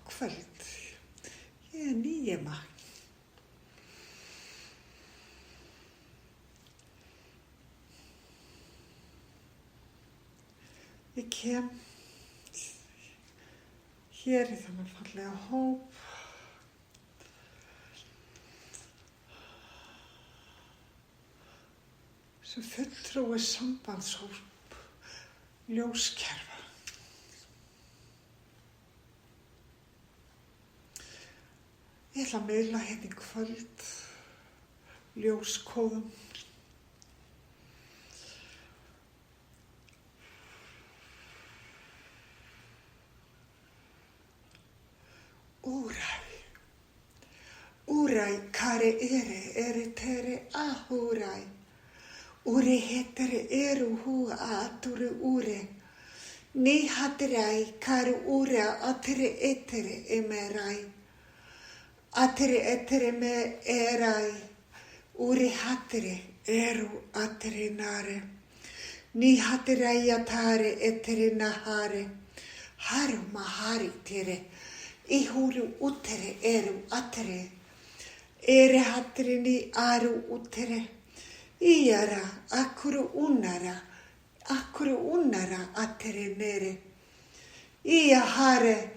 kvöld. Ég Níema. Ég kem hér í þennan fallega hóp. Sem fulltrúi sambandshóp ljóskerfa. Ég ætla að miðla hérna í kvöld ljóskóðum. Urai kare ere tere ahurai. Ure hetere eru hua aturu ure. Ni hatirai kare ure atere etere emerai. Atere etere me erai. Ure hatere eru atere nare. Ni hatirai atare etere nahare. Haru mahari tere. Ihuru utere eru atere. Ere hatere ni aru utere. Iara akuru unara atere nere. Ia hare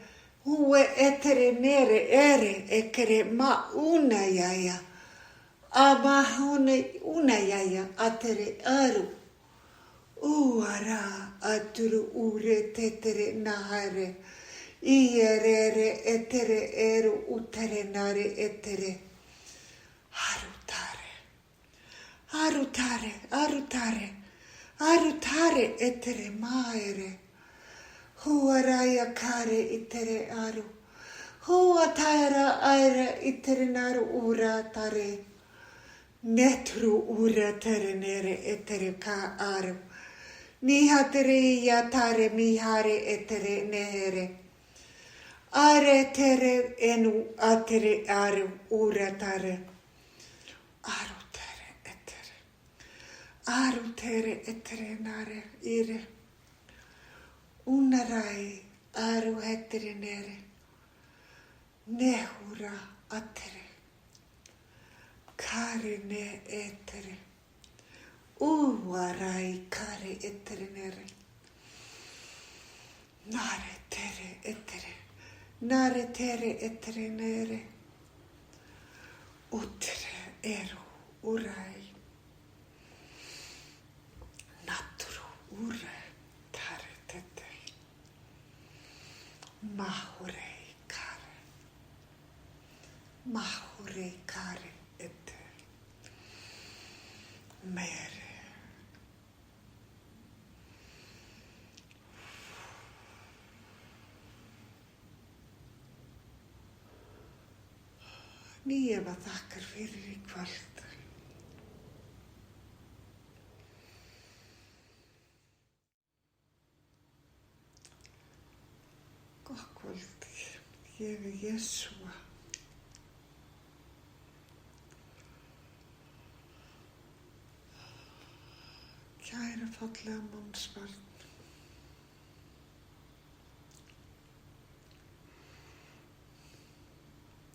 hue etere nere ere ekere ma unayaya. Ama unayaya atere aru. Uara aturu ure tetere nahare. Ierere etere eru utere nare etere. Arutare etere maere. Huaraya kare itere aru. Huatara aira itere naru ura tare. Netru ura tere nere etere ka aru. Nihatere yatare mihare etere nehere. Are tere enu atere aru ura tare. Aru tere etere nare ire. Unarai aru hetere nere. Nehura atere. Kare ne etere. Uarai kare etere nere. Nare tere etere. Nare tere etere nere. Utere eru urai. Ure tare tete. Mahurei kare ete. Mere. Níema þakkar fyrir í kvöld. Gott ég Jesúa. Kæra fallega mannsbarn.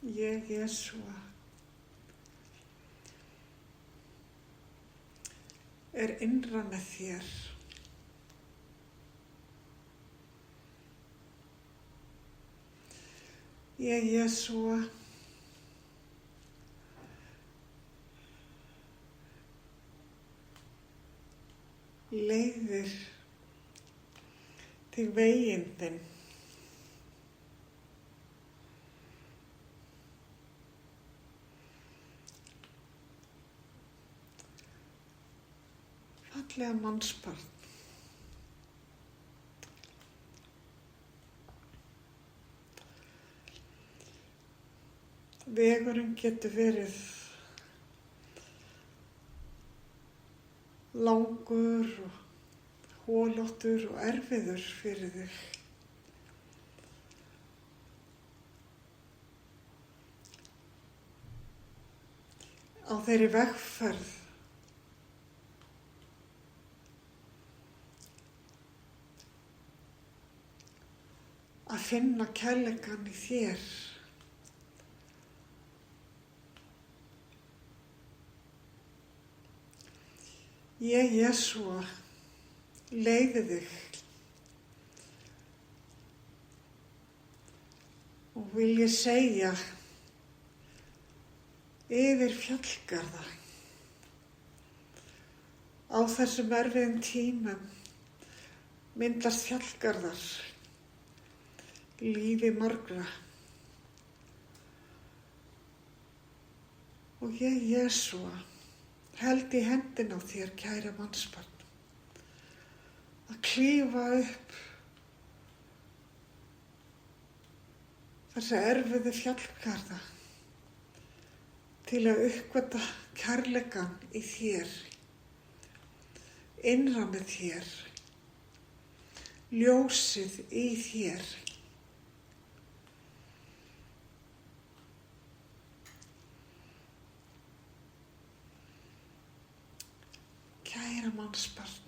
Ég Jesúa innra með þér. Ég Jesúa leiðir þig veginn þinn. Fallega mannsbarn. Vegurinn getur verið langur og holóttur og erfiður fyrir þig. Á þeirri vegferð að finna kærleikann í þér. Ég, Jesúa, leiði þig og vil ég segja yfir fjallgarða. Á þessum erfiðum tímum myndast fjallgarðar í lífi margra. Og ég, Jesúa, held í hendina á þér, kæra mannsbarn, að klífa upp þessa erfiðu fjallgarða til að uppgötva kærleikann í þér, innra með þér, ljósið í þér. Kæra mannsbarn,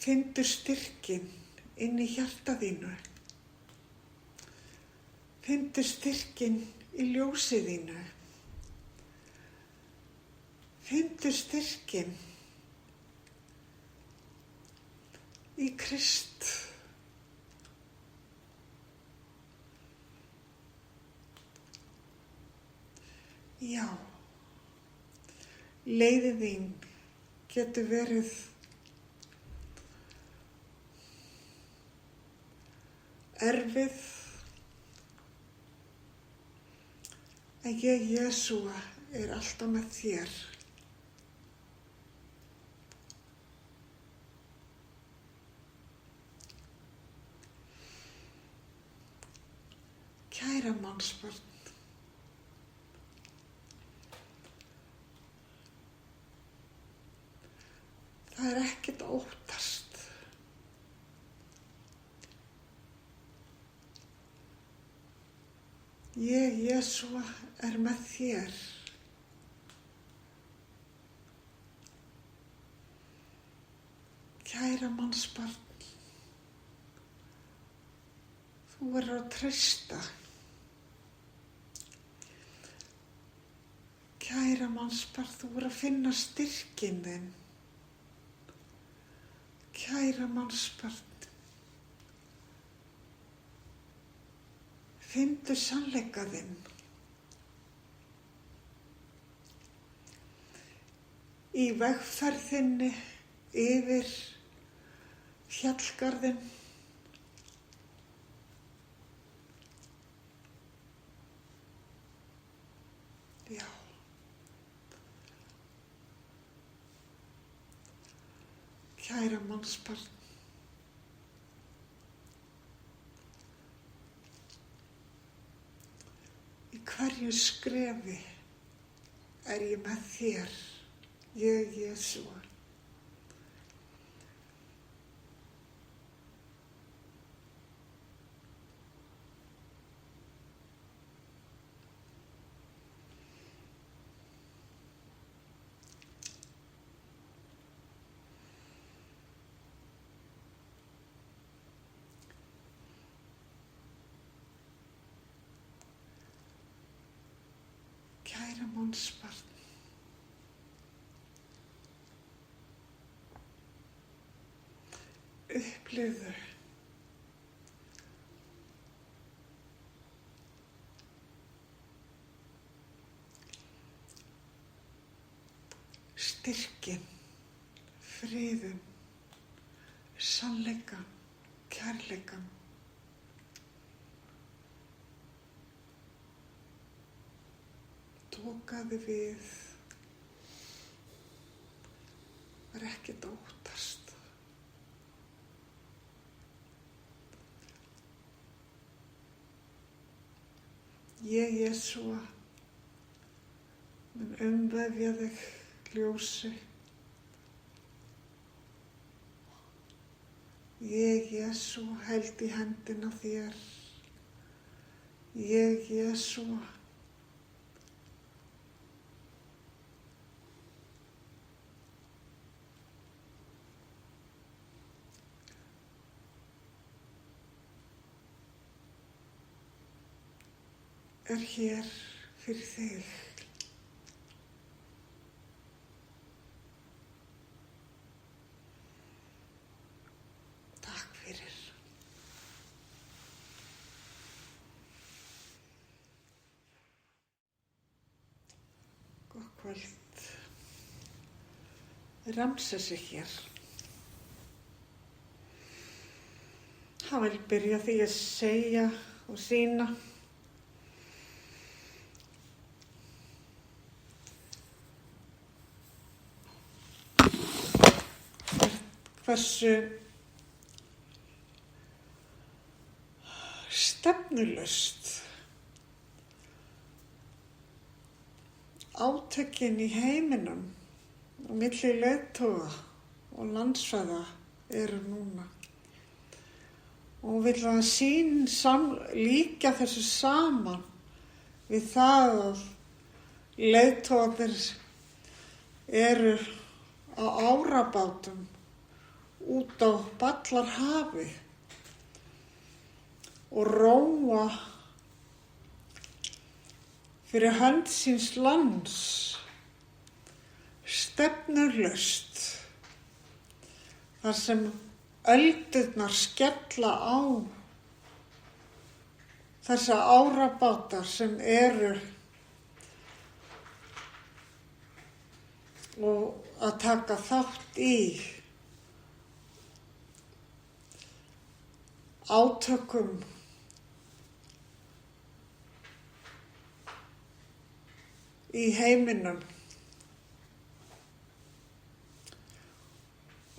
finndu styrkinn inn í hjarta þínu. Finndu styrkinn í ljósið þínu. Finndu styrkinn í Krist. Já, leiðin þín getur verið erfið, en ég, Jesúa, alltaf með þér. Kæra mannsbarn, það ekkert að óttast. Ég, Jesúa, með þér. Kæra mannsbarn, þú verður að treysta. Kæra mannsbarn, þú verður að finna styrkinn þinn. Kæra mannsbarn, finndu sannleika þinn. Í vegferðinni yfir fjallgarðinn. Já. Kæra mannsbarn, í hverju skrefi ég með þér, ég, Jesúa. Kæra mannsbarn, upplifðu styrkinn, friðinn, sannleikann, kærleikann. Tókaðu við, var ekkert að óttast. Ég, Jesúa, mun umvefja þig ljósi. Ég, Jesúa, held í hendina á þér. Ég, Jesúa, er hér fyrir þig. Takk fyrir. Gott kvöld. Ramses er hér. Hann vil byrja því að segja og sýna hversu stefnulaust átökin í heiminum á milli leiðtoga og landsvæða eru núna. Og hún vill að líkja þessu saman við það að leiðtogarnir eru á árabátum út á Ballarhafi og róa fyrir hönd síns lands stefnulaust þar sem öldurnar skella á þessa árabátar sem eru og að taka þátt í átökum í heiminum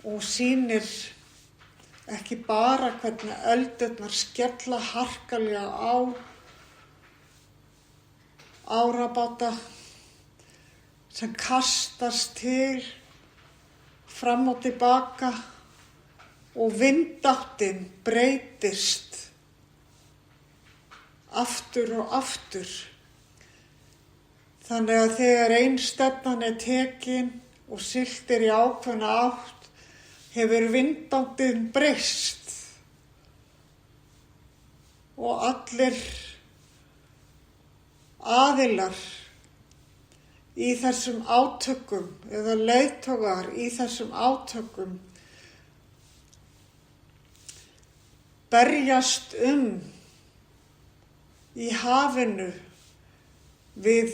og sýnir ekki bara hvernig öldurnar skella harkalega á árabáta sem kastast til fram og tilbaka og vindáttin breytist aftur og aftur. Þannig að þegar ein stefnan er tekin og siglt í ákveðna átt, hefur vindáttin breyst og allir aðilar í þessum átökum eða leiðtogar í þessum átökum berjast í hafinu við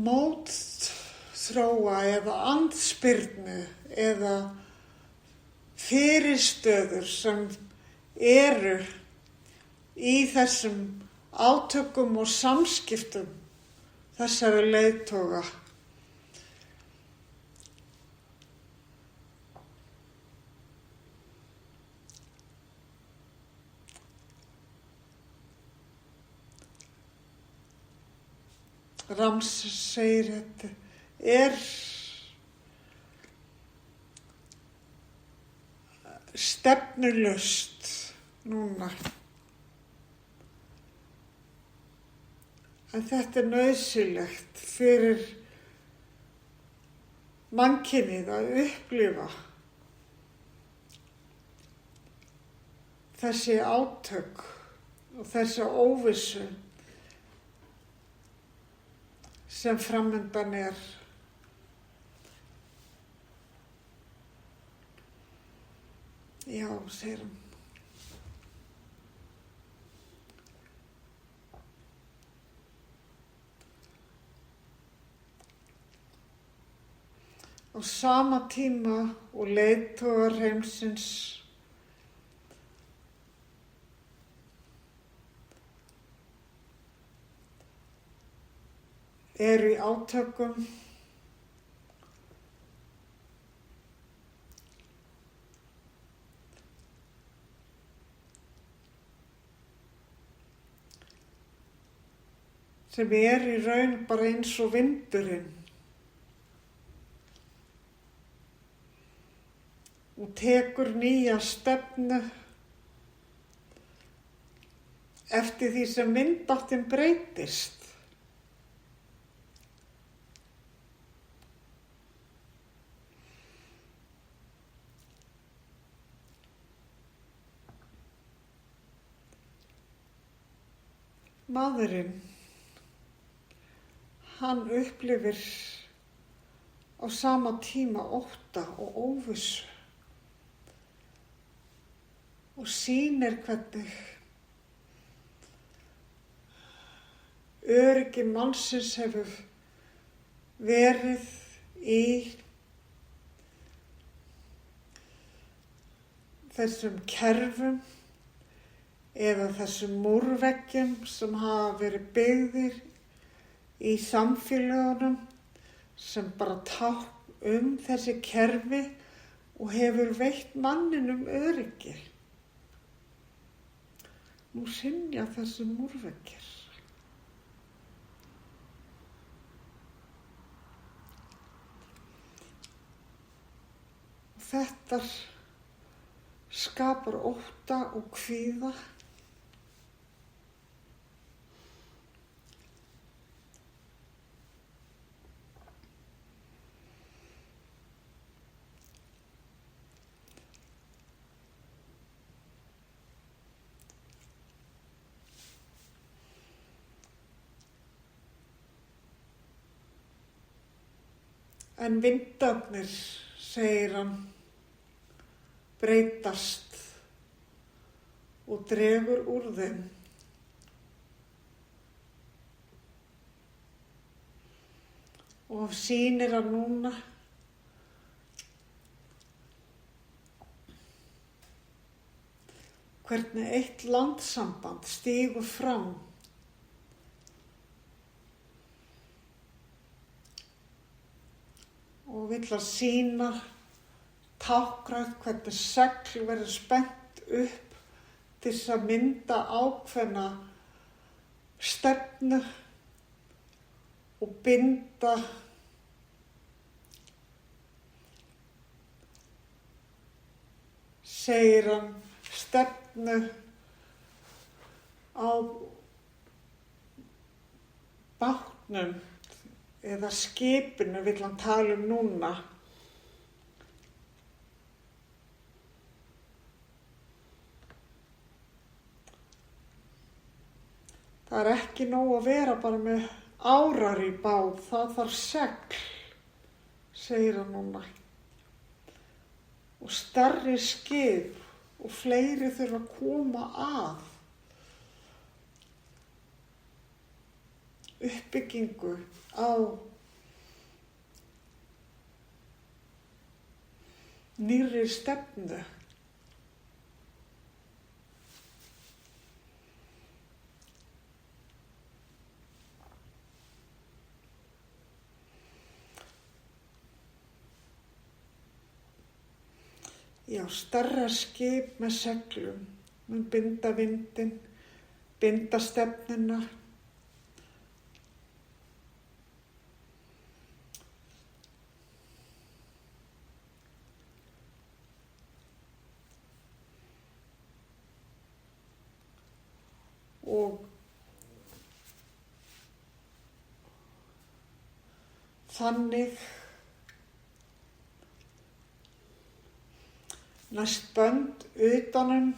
mótþróa eða andspyrnu eða fyrirstöður sem eru í þessum átökum og samskiptum þessara leiðtoga. Ramses segir þetta er stefnulaust núna. En þetta er nauðsynlegt fyrir mannkynið að upplifa þessi átök og þessa óvissu sem framundan er. Já, segir hann. Á sama tíma og leiðtogar heimsins eru í átökum sem er í raun bara eins og vindurinn og tekur nýja stefnu eftir því sem vindáttin breytist. maðurinn, hann upplifir á sama tíma ótta og óvissu og sýnir hvernig öryggi mannsins hefur verið í þessum kerfum eða þessum múrveggjum sem hafa verið byggðir í samfélögunum sem bara tákn þessi kerfi og hefur veitt manninum öryggi. Nú hrynja þessi múrveggir. Þetta skapar ótta og kvíða. En vindarnir, segir hann, breytast og dregur úr þeim. Og sýnir hann núna hvernig eitt landssamband stígur fram og vill að sýna táknrænt hvernig segl verður spennt upp til þess að mynda ákveðna stefnu og binda segir hann stefnu á bátnum eða skipinu vill hann tala núna. Það er ekki nóg að vera bara með árar í bát, það þarf segl, segir hann núna. Og stærri skip og fleiri þurfa að koma að uppbyggingu á nýrri stefnu. Já, stærra skip með seglum mun binda vindinn, binda stefnuna. Og þannig næst bönd utanum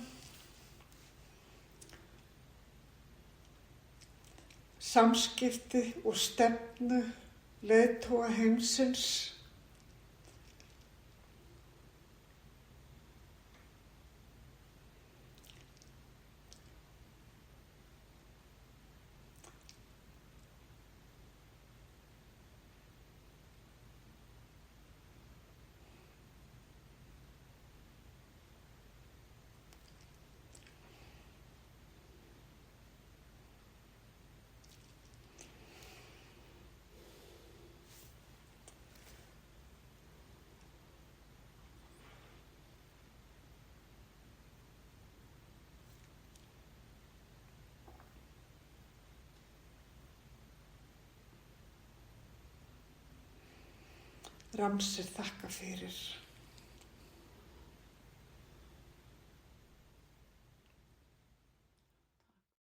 samskipti og stefnu leiðtoga heimsins. Ramsir þakka fyrir.